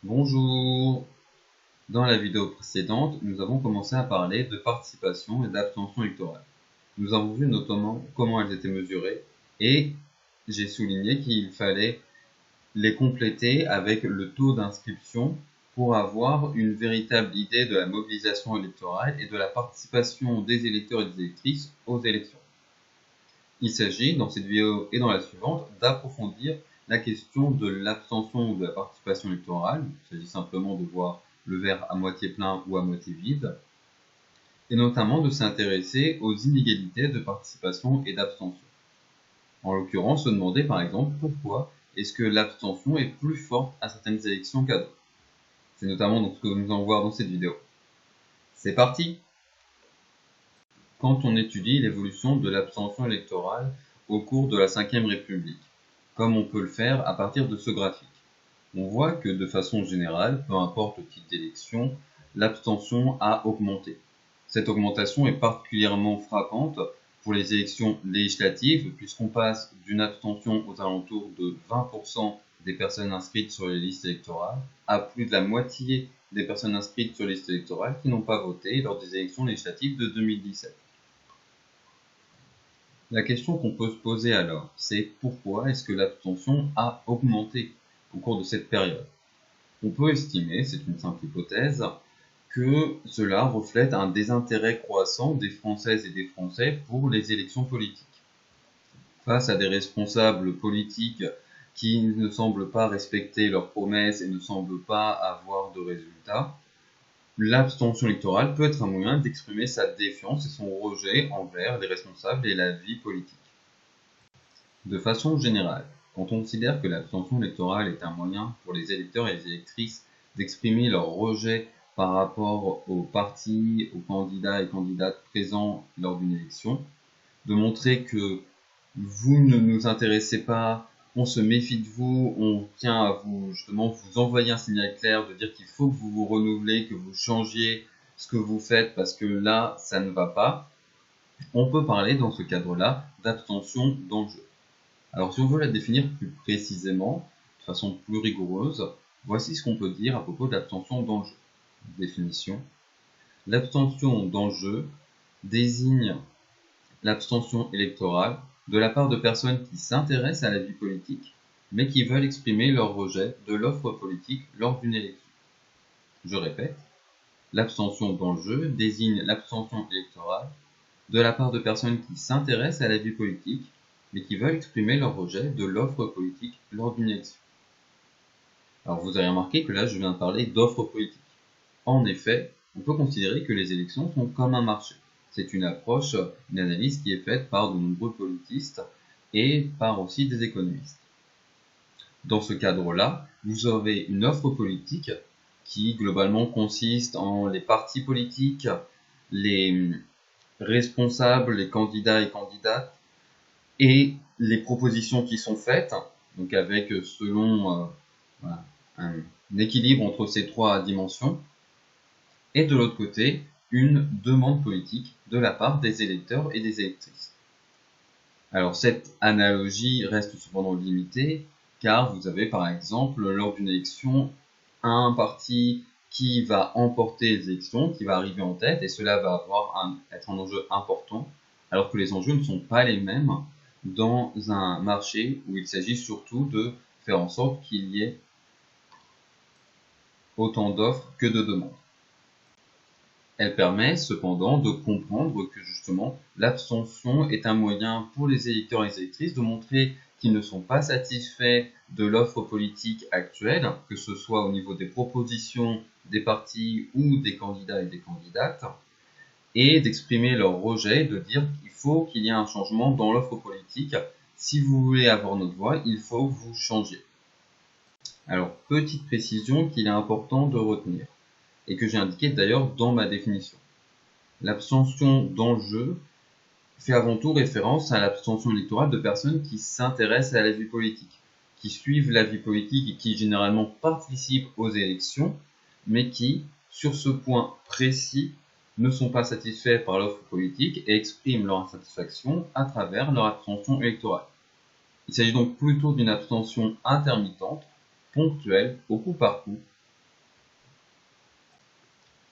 Bonjour! Dans la vidéo précédente, nous avons commencé à parler de participation et d'abstention électorale. Nous avons vu notamment comment elles étaient mesurées et j'ai souligné qu'il fallait les compléter avec le taux d'inscription pour avoir une véritable idée de la mobilisation électorale et de la participation des électeurs et des électrices aux élections. Il s'agit, dans cette vidéo et dans la suivante, d'approfondir la question de l'abstention ou de la participation électorale. Il s'agit simplement de voir le verre à moitié plein ou à moitié vide, et notamment de s'intéresser aux inégalités de participation et d'abstention. En l'occurrence, se demander par exemple pourquoi est-ce que l'abstention est plus forte à certaines élections qu'à d'autres. C'est notamment donc ce que nous allons voir dans cette vidéo. C'est parti! Quand on étudie l'évolution de l'abstention électorale au cours de la Ve République, comme on peut le faire à partir de ce graphique. On voit que de façon générale, peu importe le type d'élection, l'abstention a augmenté. Cette augmentation est particulièrement frappante pour les élections législatives, puisqu'on passe d'une abstention aux alentours de 20% des personnes inscrites sur les listes électorales à plus de la moitié des personnes inscrites sur les listes électorales qui n'ont pas voté lors des élections législatives de 2017. La question qu'on peut se poser alors, c'est pourquoi est-ce que l'abstention a augmenté au cours de cette période? On peut estimer, c'est une simple hypothèse, que cela reflète un désintérêt croissant des Françaises et des Français pour les élections politiques. Face à des responsables politiques qui ne semblent pas respecter leurs promesses et ne semblent pas avoir de résultats, l'abstention électorale peut être un moyen d'exprimer sa défiance et son rejet envers les responsables et la vie politique. De façon générale, quand on considère que l'abstention électorale est un moyen pour les électeurs et les électrices d'exprimer leur rejet par rapport aux partis, aux candidats et candidates présents lors d'une élection, de montrer que vous ne nous intéressez pas, on se méfie de vous, on tient à vous justement vous envoyer un signal clair de dire qu'il faut que vous vous renouvelez, que vous changiez ce que vous faites parce que là, ça ne va pas, on peut parler dans ce cadre-là d'abstention dans le jeu. Alors si on veut la définir plus précisément, de façon plus rigoureuse, voici ce qu'on peut dire à propos de l'abstention dans le jeu. Définition. L'abstention dans le jeu désigne l'abstention électorale de la part de personnes qui s'intéressent à la vie politique, mais qui veulent exprimer leur rejet de l'offre politique lors d'une élection. Je répète, l'abstention dans le jeu désigne l'abstention électorale de la part de personnes qui s'intéressent à la vie politique, mais qui veulent exprimer leur rejet de l'offre politique lors d'une élection. Alors vous avez remarqué que là je viens de parler d'offre politique. En effet, on peut considérer que les élections sont comme un marché. C'est une approche, une analyse qui est faite par de nombreux politistes et par aussi des économistes. Dans ce cadre-là, vous avez une offre politique qui globalement consiste en les partis politiques, les responsables, les candidats et candidates, et les propositions qui sont faites, donc avec selon voilà, un équilibre entre ces trois dimensions, et de l'autre côté, une demande politique de la part des électeurs et des électrices. Alors cette analogie reste cependant limitée, car vous avez par exemple lors d'une élection un parti qui va emporter les élections, qui va arriver en tête, et cela va être un enjeu important, alors que les enjeux ne sont pas les mêmes dans un marché où il s'agit surtout de faire en sorte qu'il y ait autant d'offres que de demandes. Elle permet cependant de comprendre que justement l'abstention est un moyen pour les électeurs et les électrices de montrer qu'ils ne sont pas satisfaits de l'offre politique actuelle, que ce soit au niveau des propositions des partis ou des candidats et des candidates, et d'exprimer leur rejet, de dire qu'il faut qu'il y ait un changement dans l'offre politique. Si vous voulez avoir notre voix, il faut que vous changiez. Alors, petite précision qu'il est important de retenir, et que j'ai indiqué d'ailleurs dans ma définition. L'abstention dans le jeu fait avant tout référence à l'abstention électorale de personnes qui s'intéressent à la vie politique, qui suivent la vie politique et qui généralement participent aux élections, mais qui, sur ce point précis, ne sont pas satisfaits par l'offre politique et expriment leur insatisfaction à travers leur abstention électorale. Il s'agit donc plutôt d'une abstention intermittente, ponctuelle, au coup par coup,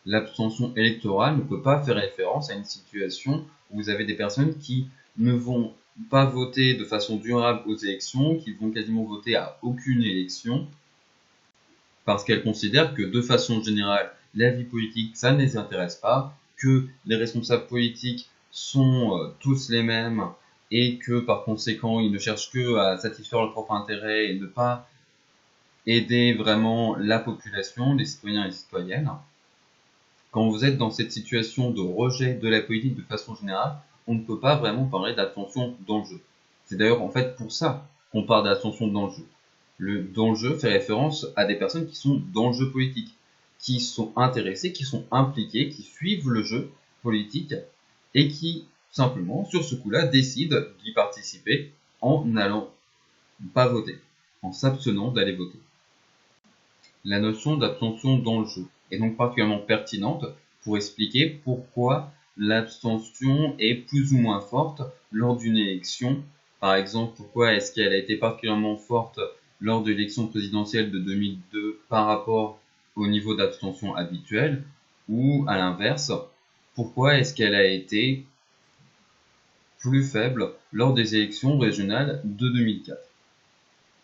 L'abstention électorale ne peut pas faire référence à une situation où vous avez des personnes qui ne vont pas voter de façon durable aux élections, qui vont quasiment voter à aucune élection, parce qu'elles considèrent que de façon générale, la vie politique, ça ne les intéresse pas, que les responsables politiques sont tous les mêmes et que par conséquent, ils ne cherchent que à satisfaire leur propre intérêt et ne pas aider vraiment la population, les citoyens et les citoyennes. Quand vous êtes dans cette situation de rejet de la politique de façon générale, on ne peut pas vraiment parler d'abstention dans le jeu. C'est d'ailleurs en fait pour ça qu'on parle d'abstention dans le jeu. Le dans le jeu fait référence à des personnes qui sont dans le jeu politique, qui sont intéressées, qui sont impliquées, qui suivent le jeu politique et qui, simplement, sur ce coup-là, décident d'y participer en n'allant pas voter, en s'abstenant d'aller voter. La notion d'abstention dans le jeu est donc particulièrement pertinente pour expliquer pourquoi l'abstention est plus ou moins forte lors d'une élection. Par exemple, pourquoi est-ce qu'elle a été particulièrement forte lors de l'élection présidentielle de 2002 par rapport au niveau d'abstention habituel, ou à l'inverse, pourquoi est-ce qu'elle a été plus faible lors des élections régionales de 2004.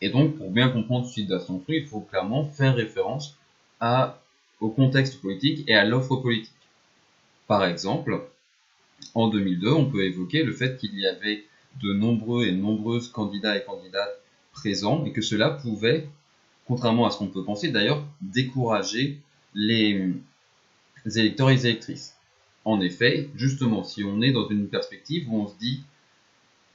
Et donc, pour bien comprendre ce type d'abstention, il faut clairement faire référence au contexte politique et à l'offre politique. Par exemple, en 2002, on peut évoquer le fait qu'il y avait de nombreux et nombreuses candidats et candidates présents et que cela pouvait, contrairement à ce qu'on peut penser d'ailleurs, décourager les électeurs et les électrices. En effet, justement, si on est dans une perspective où on se dit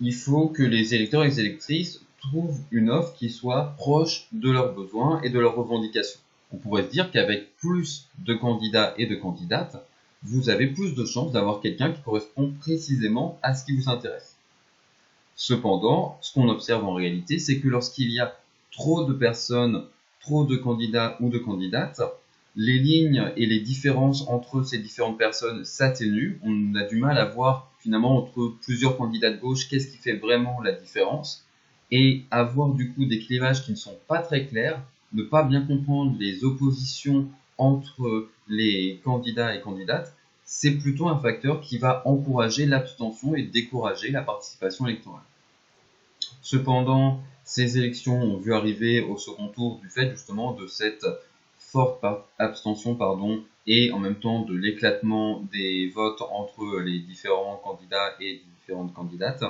il faut que les électeurs et les électrices trouvent une offre qui soit proche de leurs besoins et de leurs revendications. On pourrait se dire qu'avec plus de candidats et de candidates, vous avez plus de chances d'avoir quelqu'un qui correspond précisément à ce qui vous intéresse. Cependant, ce qu'on observe en réalité, c'est que lorsqu'il y a trop de personnes, trop de candidats ou de candidates, les lignes et les différences entre ces différentes personnes s'atténuent. On a du mal à voir finalement entre plusieurs candidats de gauche qu'est-ce qui fait vraiment la différence, et avoir du coup des clivages qui ne sont pas très clairs, ne pas bien comprendre les oppositions entre les candidats et candidates, c'est plutôt un facteur qui va encourager l'abstention et décourager la participation électorale. Cependant, ces élections ont vu arriver au second tour du fait justement de cette forte abstention et en même temps de l'éclatement des votes entre les différents candidats et différentes candidates.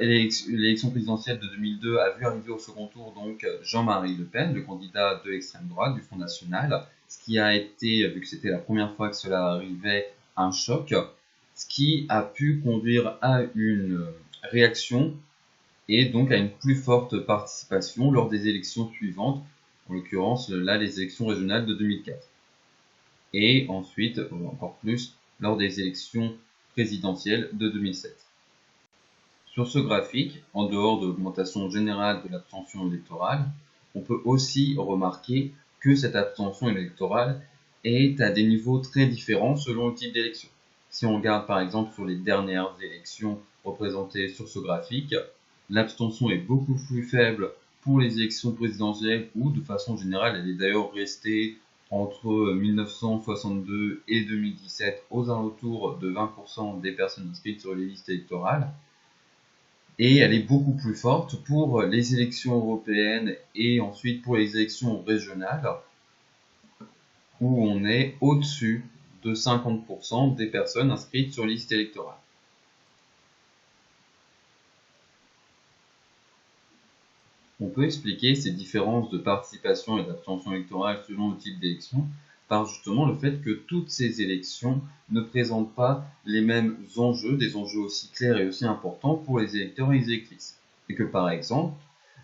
L'élection présidentielle de 2002 a vu arriver au second tour donc Jean-Marie Le Pen, le candidat de l'extrême droite du Front National, ce qui a été, vu que c'était la première fois que cela arrivait, un choc, ce qui a pu conduire à une réaction et donc à une plus forte participation lors des élections suivantes, en l'occurrence là les élections régionales de 2004. Et ensuite, encore plus, lors des élections présidentielles de 2007. Sur ce graphique, en dehors de l'augmentation générale de l'abstention électorale, on peut aussi remarquer que cette abstention électorale est à des niveaux très différents selon le type d'élection. Si on regarde par exemple sur les dernières élections représentées sur ce graphique, l'abstention est beaucoup plus faible pour les élections présidentielles ou de façon générale, elle est d'ailleurs restée entre 1962 et 2017 aux alentours de 20% des personnes inscrites sur les listes électorales. Et elle est beaucoup plus forte pour les élections européennes et ensuite pour les élections régionales, où on est au-dessus de 50% des personnes inscrites sur liste électorale. On peut expliquer ces différences de participation et d'abstention électorale selon le type d'élection par justement le fait que toutes ces élections ne présentent pas les mêmes enjeux, des enjeux aussi clairs et aussi importants pour les électeurs et les électrices. Et que par exemple,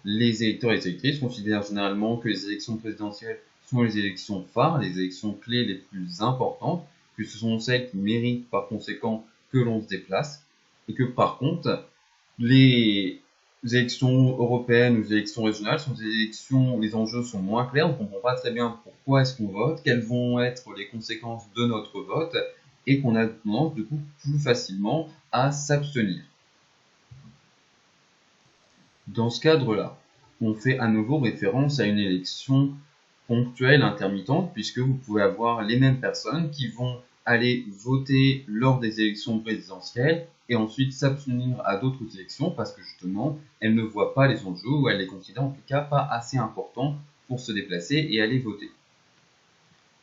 les électeurs et les électrices considèrent généralement que les élections présidentielles sont les élections phares, les élections clés les plus importantes, que ce sont celles qui méritent par conséquent que l'on se déplace, et que par contre, les élections européennes ou les élections régionales sont des élections où les enjeux sont moins clairs, on ne comprend pas très bien pourquoi est-ce qu'on vote, quelles vont être les conséquences de notre vote, et qu'on a tendance du coup plus facilement à s'abstenir. Dans ce cadre-là, on fait à nouveau référence à une élection ponctuelle, intermittente, puisque vous pouvez avoir les mêmes personnes qui vont aller voter lors des élections présidentielles et ensuite s'abstenir à d'autres élections parce que justement, elles ne voient pas les enjeux ou elles les considèrent en tout cas pas assez importants pour se déplacer et aller voter.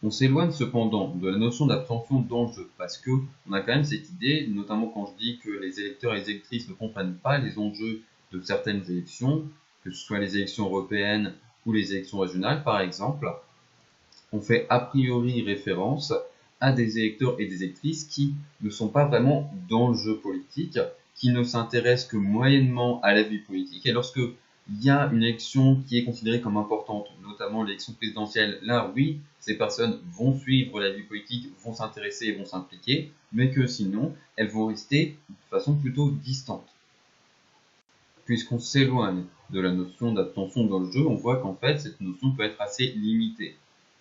On s'éloigne cependant de la notion d'abstention d'enjeu parce que on a quand même cette idée, notamment quand je dis que les électeurs et les électrices ne comprennent pas les enjeux de certaines élections, que ce soit les élections européennes ou les élections régionales par exemple, on fait a priori référence à des électeurs et des électrices qui ne sont pas vraiment dans le jeu politique, qui ne s'intéressent que moyennement à la vie politique. Et lorsque il y a une élection qui est considérée comme importante, notamment l'élection présidentielle, là oui, ces personnes vont suivre la vie politique, vont s'intéresser et vont s'impliquer, mais que sinon, elles vont rester de façon plutôt distante. Puisqu'on s'éloigne de la notion d'abstention dans le jeu, on voit qu'en fait, cette notion peut être assez limitée.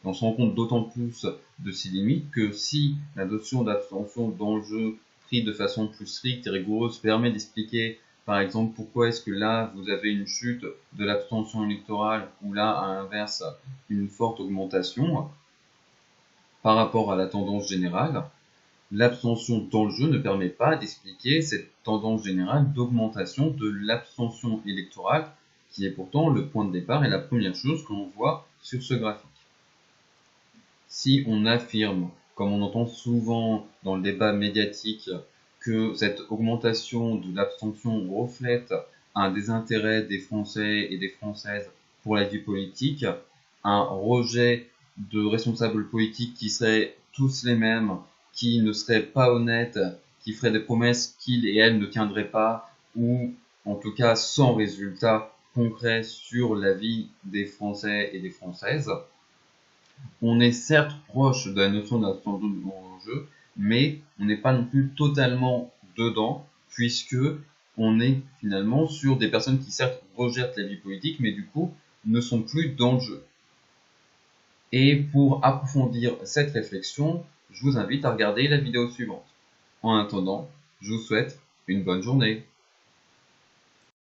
On se rend compte d'autant plus de ses limites que si la notion d'abstention dans le jeu prise de façon plus stricte et rigoureuse permet d'expliquer par exemple pourquoi est-ce que là vous avez une chute de l'abstention électorale ou là à l'inverse une forte augmentation par rapport à la tendance générale, l'abstention dans le jeu ne permet pas d'expliquer cette tendance générale d'augmentation de l'abstention électorale qui est pourtant le point de départ et la première chose que l'on voit sur ce graphique. Si on affirme, comme on entend souvent dans le débat médiatique, que cette augmentation de l'abstention reflète un désintérêt des Français et des Françaises pour la vie politique, un rejet de responsables politiques qui seraient tous les mêmes, qui ne seraient pas honnêtes, qui feraient des promesses qu'ils et elles ne tiendraient pas, ou en tout cas sans résultat concret sur la vie des Français et des Françaises, on est certes proche de la notion d'abstention dans le jeu, mais on n'est pas non plus totalement dedans, puisque on est finalement sur des personnes qui certes rejettent la vie politique, mais du coup ne sont plus dans le jeu. Et pour approfondir cette réflexion, je vous invite à regarder la vidéo suivante. En attendant, je vous souhaite une bonne journée.